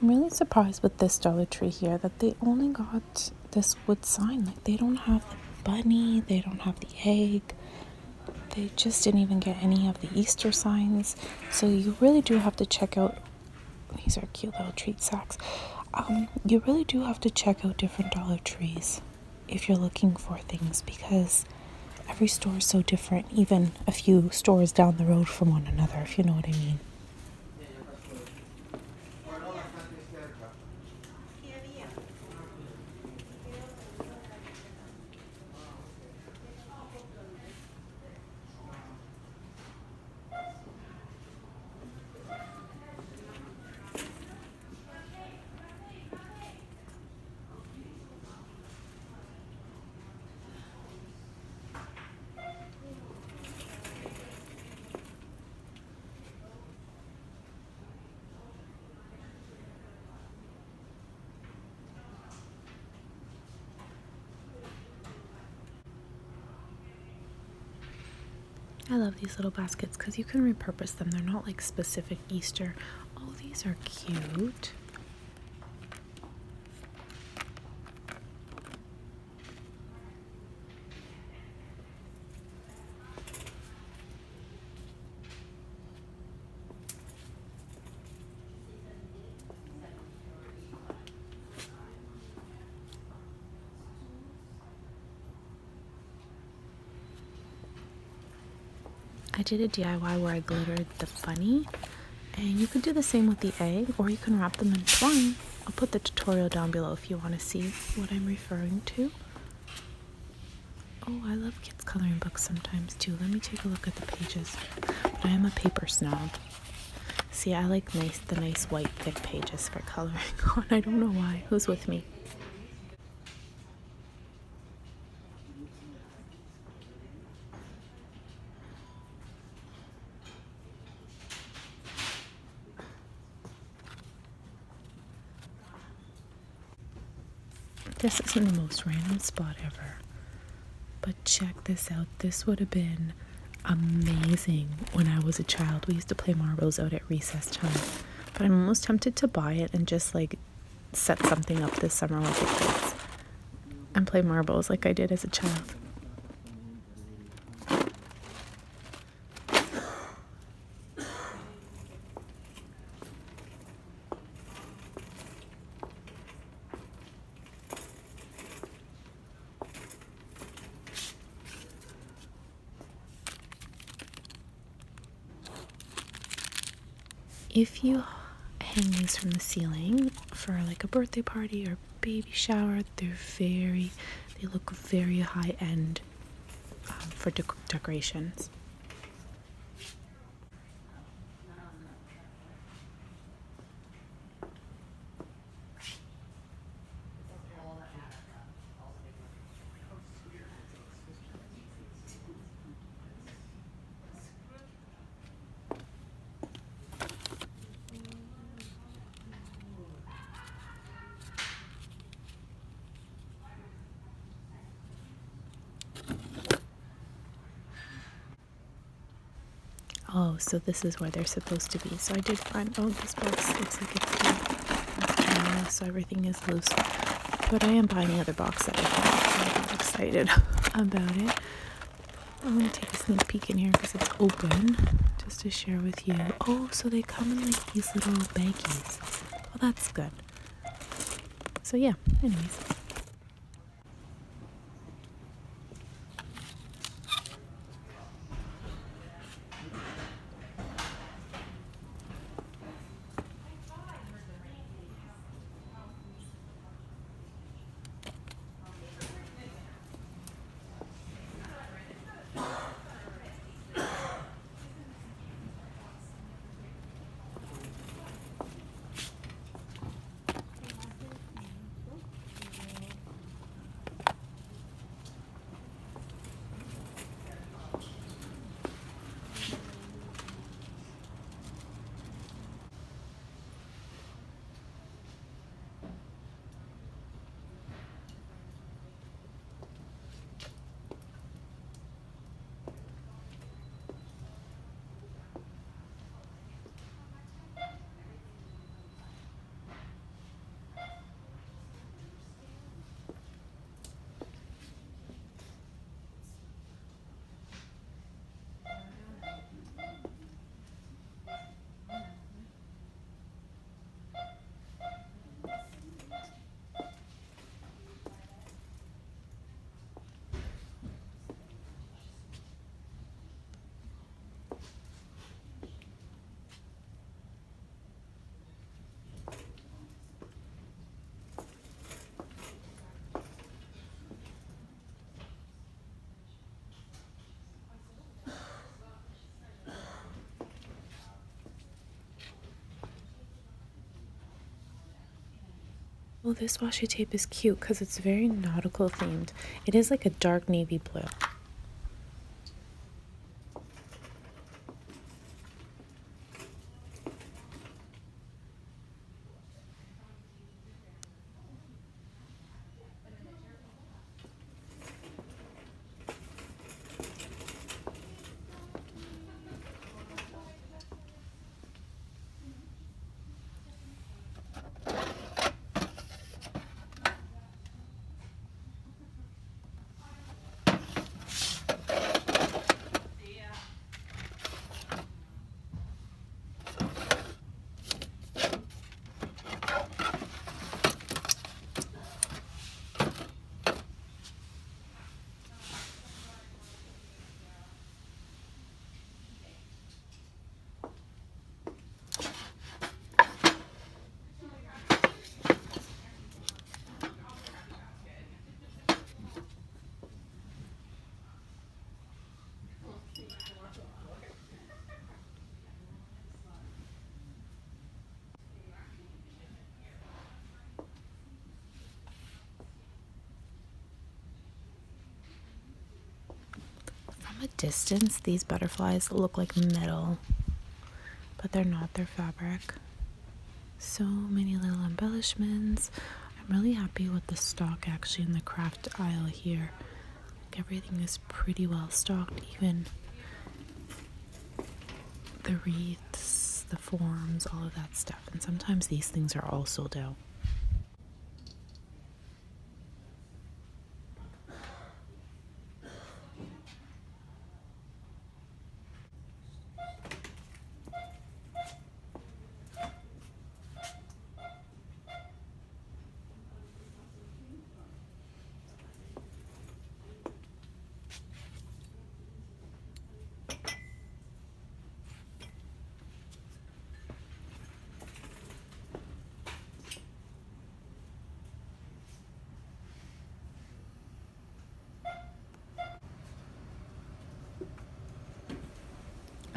I'm really surprised with this Dollar Tree here that they only got this wood sign. Like, they don't have the bunny, they don't have the egg. They just didn't even get any of the Easter signs. So you really do have to check out, these are cute little treat sacks. You really do have to check out different Dollar Trees if you're looking for things, because every store is so different, even a few stores down the road from one another, if you know what I mean. I love these little baskets because you can repurpose them. They're not like specific Easter. Oh, these are cute. I did a DIY where I glittered the bunny, and you could do the same with the egg, or you can wrap them in twine. I'll put the tutorial down below if you want to see what I'm referring to. Oh, I love kids coloring books sometimes too. Let me take a look at the pages. But I am a paper snob. See, I like the nice white thick pages for coloring on. I don't know why. Who's with me? This isn't the most random spot ever, but check this out. This would have been amazing when I was a child. We used to play marbles out at recess time, but I'm almost tempted to buy it and just like set something up this summer with the kids and play marbles like I did as a child. If you hang these from the ceiling for like a birthday party or baby shower, they look very high end for decorations. Oh, so this is where they're supposed to be. So I did find, oh, this box looks like it's so everything is loose. But I am buying the other box that I found, so I'm excited about it. I'm going to take a sneak peek in here because it's open, just to share with you. Oh, so they come in like these little baggies. Well, that's good. So yeah, anyways. Oh, this washi tape is cute because it's very nautical themed. It is like a dark navy blue. From a distance, these butterflies look like metal, but they're not, they're fabric. So many little embellishments. I'm really happy with the stock actually in the craft aisle here. Like everything is pretty well stocked, even the wreaths, the forms, all of that stuff. And sometimes these things are all sold out.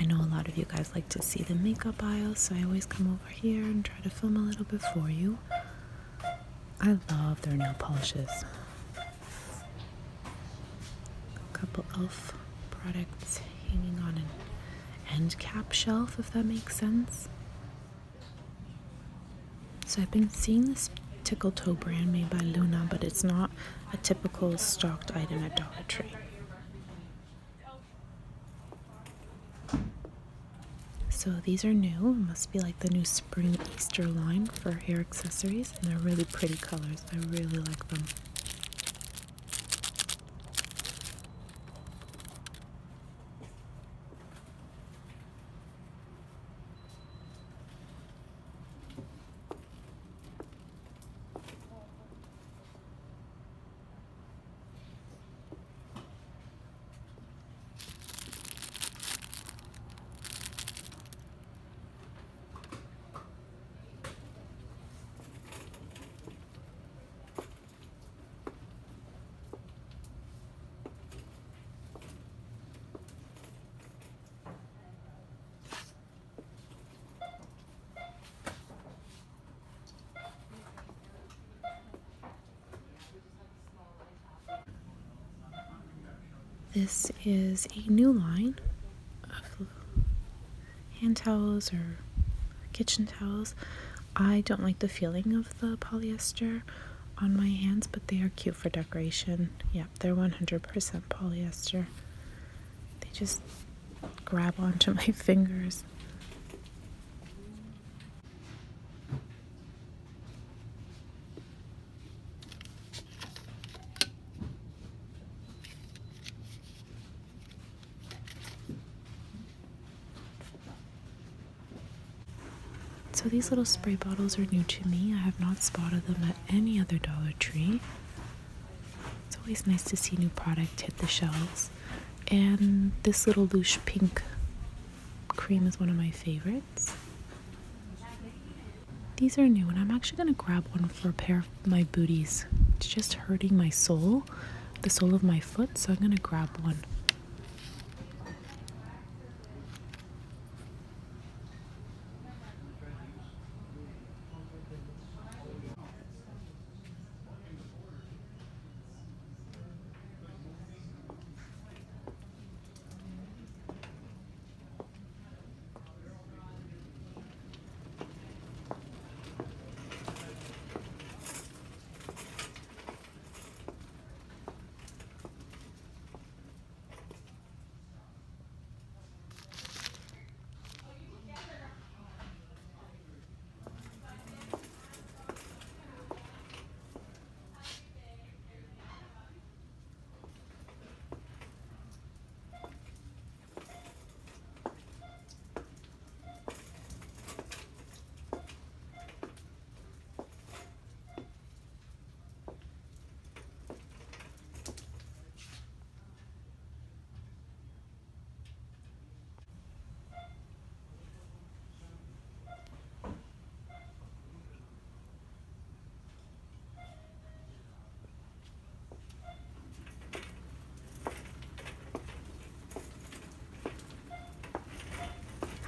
I know a lot of you guys like to see the makeup aisle, so I always come over here and try to film a little bit for you. I love their nail polishes. A couple e.l.f. products hanging on an end cap shelf, if that makes sense. So I've been seeing this tickle toe brand made by Luna, but it's not a typical stocked item at Dollar Tree. So these are new. It must be like the new spring Easter line for hair accessories, and they're really pretty colors. I really like them. This is a new line of hand towels or kitchen towels. I don't like the feeling of the polyester on my hands, but they are cute for decoration. Yep, they're 100% polyester. They just grab onto my fingers. So these little spray bottles are new to me. I have not spotted them at any other Dollar Tree. It's always nice to see new product hit the shelves. And this little Lush pink cream is one of my favorites. These are new, and I'm actually going to grab one for a pair of my booties. It's just hurting my sole, the sole of my foot, so I'm going to grab one.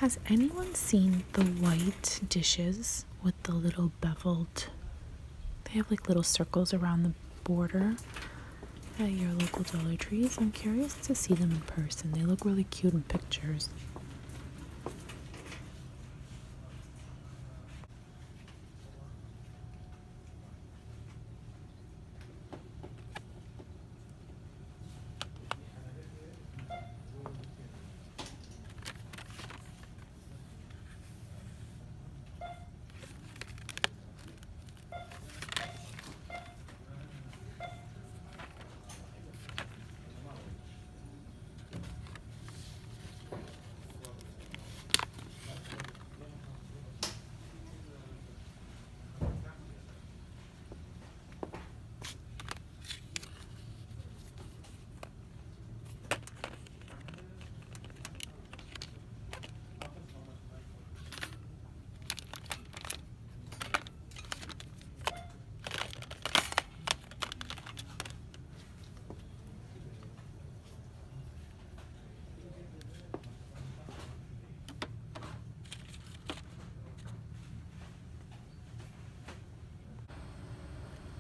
Has anyone seen the white dishes with the little beveled, they have like little circles around the border at your local Dollar Trees? I'm curious to see them in person. They look really cute in pictures.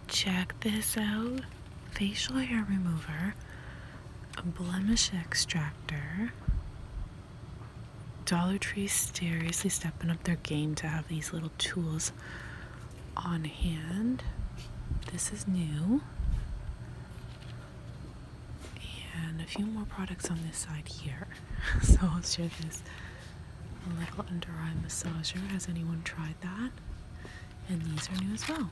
Check this out. Facial hair remover, a blemish extractor. Dollar Tree seriously stepping up their game to have these little tools on hand. This is new. And a few more products on this side here. So I'll share this. A little under eye massager. Has anyone tried that? And these are new as well.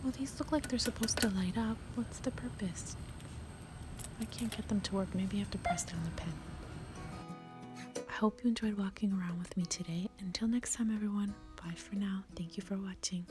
Well, these look like they're supposed to light up. What's the purpose? I can't get them to work. Maybe I have to press down the pen. I hope you enjoyed walking around with me today. Until next time, everyone. Bye for now. Thank you for watching.